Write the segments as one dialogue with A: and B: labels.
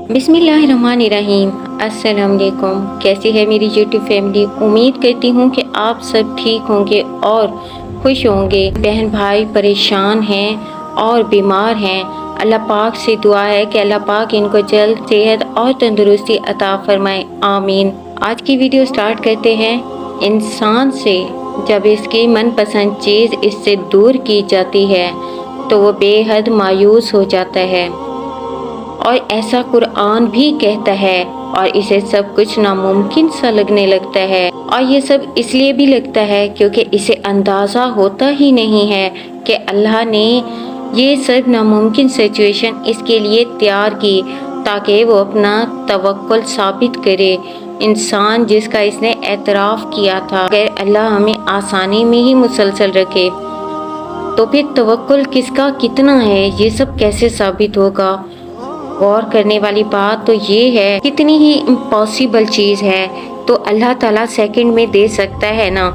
A: बिस्मिल्लाहिर्रहमानिर्रहीम। अस्सलाम वालेकुम। कैसी है मेरी यूट्यूब फैमिली? उम्मीद करती हूँ कि आप सब ठीक होंगे और खुश होंगे। बहन भाई परेशान हैं और बीमार हैं। अल्लाह पाक से दुआ है कि अल्लाह पाक इनको जल्द सेहत और तंदुरुस्ती अता फरमाए, आमीन। आज की वीडियो स्टार्ट करते हैं। इंसान से जब इसकी मनपसंद चीज़ इससे दूर की जाती है तो वो बेहद मायूस हो जाता है, और ऐसा कुरान भी कहता है, और इसे सब कुछ नामुमकिन सा लगने लगता है। और ये सब इसलिए भी लगता है क्योंकि इसे अंदाज़ा होता ही नहीं है कि अल्लाह ने ये सब नामुमकिन सिचुएशन इसके लिए तैयार की ताकि वो अपना तवक्कुल साबित करे। इंसान जिसका इसने एतराफ़ किया था, अगर अल्लाह हमें आसानी में ही मुसलसल रखे तो फिर तवक्कुल किसका कितना है, ये सब कैसे साबित होगा। गौर करने वाली बात तो ये है, कितनी ही इम्पॉसिबल चीज़ है तो अल्लाह ताला सेकंड में दे सकता है ना।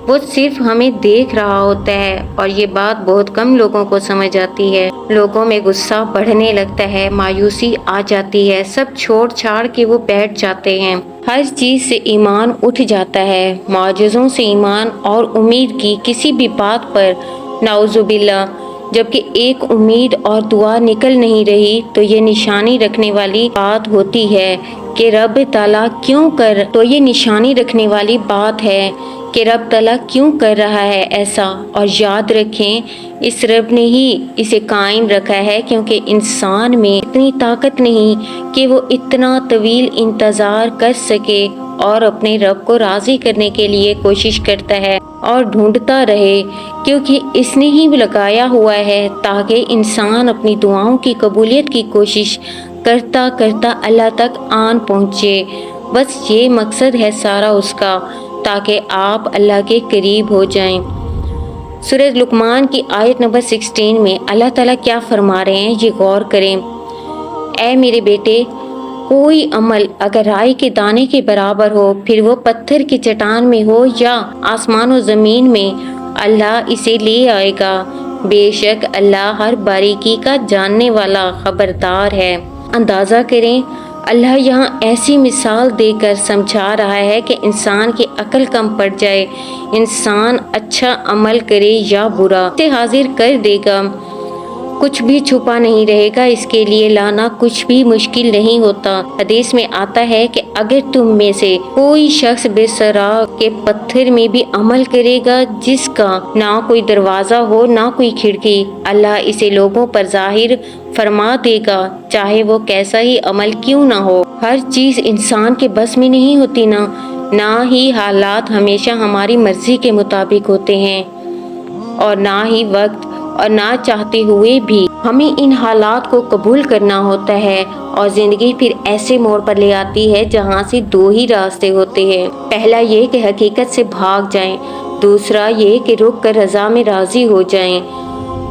A: वो सिर्फ हमें देख रहा होता है, और ये बात बहुत कम लोगों को समझ आती है। लोगों में गुस्सा बढ़ने लगता है, मायूसी आ जाती है, सब छोड़ छाड़ के वो बैठ जाते हैं। हर चीज़ से ईमान उठ जाता है, मौजज़ों से ईमान और उम्मीद की किसी भी बात पर नाउज़ुबिल्लाह। जबकि एक उम्मीद और दुआ निकल नहीं रही तो ये निशानी रखने वाली बात होती है कि रब ताला क्यों कर, तो ये निशानी रखने वाली बात है कि रब ताला क्यों कर रहा है ऐसा। और याद रखें, इस रब ने ही इसे कायम रखा है, क्योंकि इंसान में इतनी ताकत नहीं कि वो इतना तवील इंतज़ार कर सके और अपने रब को राज़ी करने के लिए कोशिश करता है और ढूंढता रहे, क्योंकि इसने ही लगाया हुआ है ताकि इंसान अपनी दुआओं की कबूलियत की कोशिश करता करता अल्लाह तक आन पहुँचे। बस ये मकसद है सारा उसका, ताकि आप अल्लाह के करीब हो जाएं। सूरह लुकमान की आयत नंबर 16 में अल्लाह ताला क्या फरमा रहे हैं, ये गौर करें। ऐ मेरे बेटे, कोई अमल अगर राई के दाने के बराबर हो, फिर वो पत्थर की चट्टान में हो या आसमान और ज़मीन में, अल्लाह इसे ले आएगा। बेशक अल्लाह हर बारीकी का जानने वाला खबरदार है। अंदाज़ा करें, अल्लाह यहाँ ऐसी मिसाल देकर समझा रहा है कि इंसान की अकल कम पड़ जाए, इंसान अच्छा अमल करे या बुरा, इसे हाजिर कर देगा। कुछ भी छुपा नहीं रहेगा, इसके लिए लाना कुछ भी मुश्किल नहीं होता। हदीस में आता है कि अगर तुम में से कोई शख्स बेसरा के पत्थर में भी अमल करेगा जिसका ना कोई दरवाजा हो ना कोई खिड़की, अल्लाह इसे लोगों पर जाहिर फरमा देगा, चाहे वो कैसा ही अमल क्यों ना हो। हर चीज़ इंसान के बस में नहीं होती ना ही हालात हमेशा हमारी मर्जी के मुताबिक होते हैं, और ना ही वक्त, और ना चाहते हुए भी हमें इन हालात को कबूल करना होता है। और ज़िंदगी फिर ऐसे मोड़ पर ले आती है जहाँ से दो ही रास्ते होते हैं। पहला ये कि हकीकत से भाग जाएं, दूसरा ये कि रुक कर रज़ा में राज़ी हो जाएं।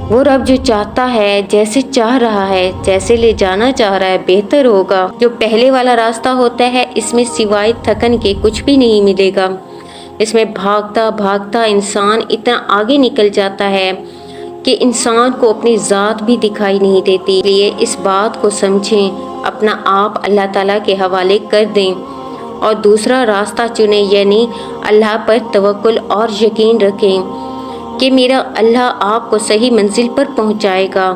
A: वो रब जो चाहता है, जैसे चाह रहा है, जैसे ले जाना चाह रहा है, बेहतर होगा। जो पहले वाला रास्ता होता है, इसमें सिवाय थकन के कुछ भी नहीं मिलेगा। इसमें भागता भागता इंसान इतना आगे निकल जाता है कि इंसान को अपनी ज़ात भी दिखाई नहीं देती। इसलिए इस बात को समझें, अपना आप अल्लाह ताला के हवाले कर दें और दूसरा रास्ता चुनें, यानी अल्लाह पर तवक्कुल और यकीन रखें कि मेरा अल्लाह आपको सही मंजिल पर पहुंचाएगा।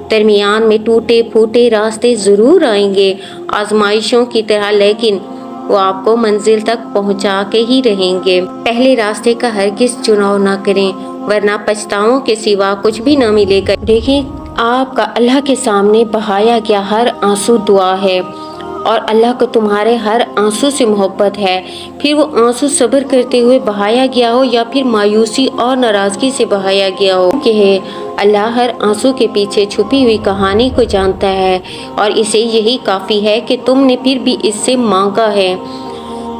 A: दरमियान में टूटे फूटे रास्ते ज़रूर आएंगे, आजमाइशों की तरह, लेकिन वो आपको मंजिल तक पहुंचा के ही रहेंगे। पहले रास्ते का हरगिज़ चुनाव ना करें, वरना पछतावों के सिवा कुछ भी ना मिलेगा। देखिए, आपका अल्लाह के सामने बहाया गया हर आंसू दुआ है, और अल्लाह को तुम्हारे हर आंसू से मोहब्बत है। फिर वो आंसू सब्र करते हुए बहाया गया हो या फिर मायूसी और नाराज़गी से बहाया गया हो, कि है अल्लाह हर आंसू के पीछे छुपी हुई कहानी को जानता है, और इसे यही काफ़ी है कि तुमने फिर भी इससे मांगा है।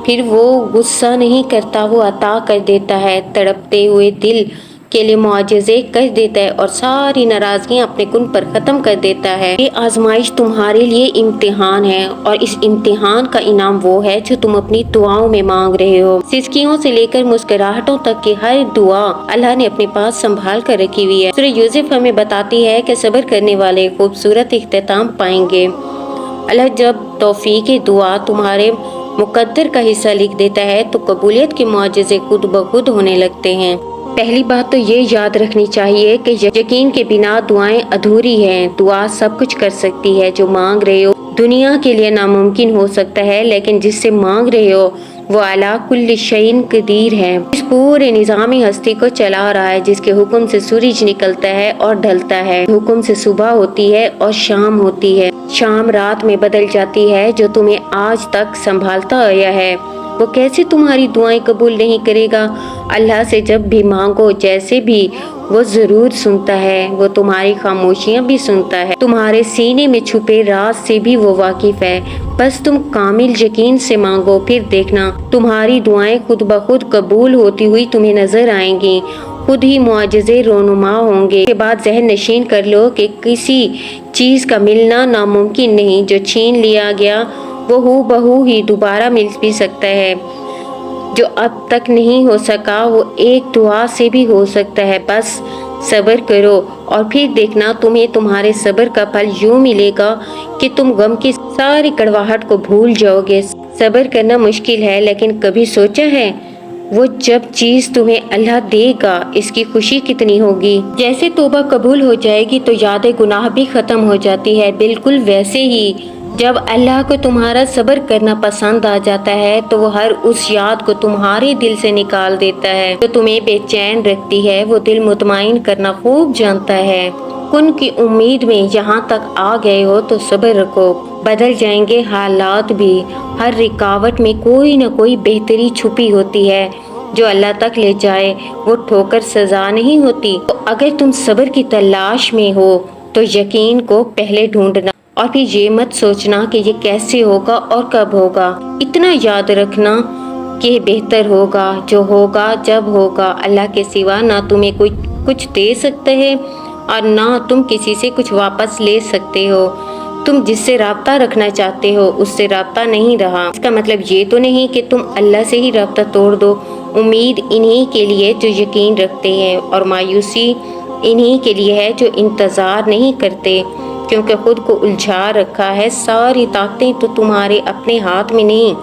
A: फिर वो गुस्सा नहीं करता, वो अता कर देता है, तड़पते हुए दिल के लिए मुआजिज़े कर देता है और सारी नाराज़गियाँ अपने कुन पर ख़त्म कर देता है। ये आजमाइश तुम्हारे लिए इम्तिहान है, और इस इम्तिहान का इनाम वो है जो तुम अपनी दुआओं में मांग रहे हो। सिसकियों से लेकर मुस्कुराहटों तक की हर दुआ अल्लाह ने अपने पास संभाल कर रखी हुई है। सूरह यूसुफ हमें बताती है कि सब्र करने वाले खूबसूरत इख्तिताम पाएंगे, अल्लाह जब तौफीक दुआ तुम्हारे मुकद्दर का हिस्सा लिख देता है तो कबूलियत के मुआजिज़े खुद ब खुद होने लगते हैं। पहली बात तो ये याद रखनी चाहिए कि यकीन के बिना दुआएं अधूरी हैं। दुआ सब कुछ कर सकती है। जो मांग रहे हो दुनिया के लिए नामुमकिन हो सकता है, लेकिन जिससे मांग रहे हो वो अला कुल्ली शैइन कदीर है। इस पूरे निज़ामी हस्ती को चला रहा है, जिसके हुक्म से सूरज निकलता है और ढलता है, हुक्म से सुबह होती है और शाम होती है, शाम रात में बदल जाती है, जो तुम्हें आज तक संभालता आया है। वो कैसे तुम्हारी दुआएं कबूल नहीं करेगा? अल्लाह से जब भी मांगो जैसे भी, वो जरूर सुनता है। वो तुम्हारी खामोशियां भी सुनता है, तुम्हारे सीने में छुपे राज से भी वो वाकिफ है। बस तुम कामिल यकीन से मांगो, फिर देखना तुम्हारी दुआएं खुद ब खुद कबूल होती हुई तुम्हें नजर आएंगी। खुद ही मुआजिज़े रोनुमा होंगे। के बाद जहन नशीन कर लो कि किसी चीज़ का मिलना नामुमकिन नहीं। जो छीन लिया गया वो हूबहू ही दोबारा मिल भी सकता है। जो अब तक नहीं हो सका वो एक दुआ से भी हो सकता है। बस सब्र करो और फिर देखना तुम्हें तुम्हारे सब्र का फल यूं मिलेगा कि तुम गम की सारी कड़वाहट को भूल जाओगे। सब्र करना मुश्किल है, लेकिन कभी सोचा है वो जब चीज तुम्हें अल्लाह देगा इसकी खुशी कितनी होगी। जैसे तौबा कबूल हो जाएगी तो याद गुनाह भी खत्म हो जाती है। बिल्कुल वैसे ही जब अल्लाह को तुम्हारा सब्र करना पसंद आ जाता है तो वो हर उस याद को तुम्हारे दिल से निकाल देता है जो तुम्हें बेचैन रखती है। वो दिल मुतमईन करना खूब जानता है। कुन की उम्मीद में यहाँ तक आ गए हो तो सब्र रखो, बदल जाएंगे हालात भी। हर रुकावट में कोई न कोई बेहतरी छुपी होती है जो अल्लाह तक ले जाए। वो ठोकर सजा नहीं होती। तो अगर तुम सब्र की तलाश में हो तो यकीन को पहले ढूंढना और फिर ये मत सोचना कि ये कैसे होगा और कब होगा। इतना याद रखना कि बेहतर होगा जो होगा जब होगा। अल्लाह के सिवा ना तुम्हें कोई कुछ दे सकते हैं और ना तुम किसी से कुछ वापस ले सकते हो। तुम जिससे राब्ता रखना चाहते हो उससे राब्ता नहीं रहा, इसका मतलब ये तो नहीं कि तुम अल्लाह से ही राब्ता तोड़ दो। उम्मीद इन्हीं के लिए जो यकीन रखते हैं और मायूसी इन्हीं के लिए है जो इंतज़ार नहीं करते, क्योंकि खुद को उलझा रखा है। सारी ताकतें तो तुम्हारे अपने हाथ में नहीं।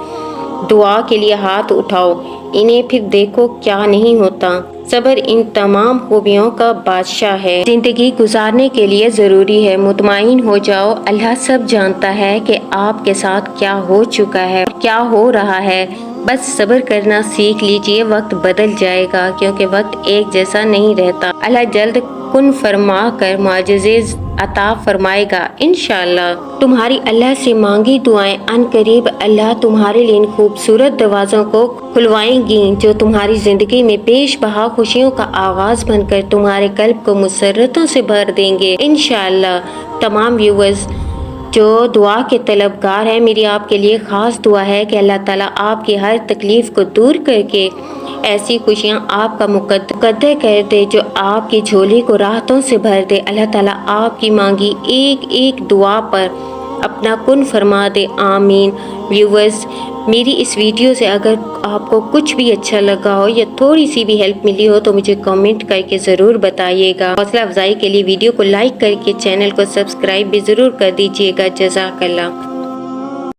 A: दुआ के लिए हाथ उठाओ, इन्हें फिर देखो क्या नहीं होता। सब्र इन तमाम खूबियों का बादशाह है। जिंदगी गुजारने के लिए ज़रूरी है मुतमईन हो जाओ। अल्लाह सब जानता है कि आपके साथ क्या हो चुका है, क्या हो रहा है। बस सब्र करना सीख लीजिए। वक्त बदल जाएगा, क्योंकि वक्त एक जैसा नहीं रहता। अल्लाह जल्द कुन फरमा कर मुआजिज़े अता फरमाएगा इंशाअल्लाह। तुम्हारी अल्लाह से मांगी दुआएं अनकरीब अल्लाह तुम्हारे लिए इन खूबसूरत दरवाज़ों को खुलवाएंगी जो तुम्हारी ज़िंदगी में पेश बहा खुशियों का आगाज़ बनकर तुम्हारे कल्ब को मुसर्रतों से भर देंगे इंशाअल्लाह। तमाम व्यूवर्स जो दुआ के तलबगार हैं, मेरी आपके लिए ख़ास दुआ है कि अल्लाह ताला आपकी हर तकलीफ़ को दूर करके ऐसी खुशियाँ आपका मुकद्दर कर दे जो आपकी झोली को राहतों से भर दे। अल्लाह ताला आपकी मांगी एक एक दुआ पर अपना कुन फरमा दे, आमीन। व्यूवर्स, मेरी इस वीडियो से अगर आपको कुछ भी अच्छा लगा हो या थोड़ी सी भी हेल्प मिली हो तो मुझे कमेंट करके ज़रूर बताइएगा। हौसला अफजाई के लिए वीडियो को लाइक करके चैनल को सब्सक्राइब भी ज़रूर कर दीजिएगा। जज़ाकल्लाह।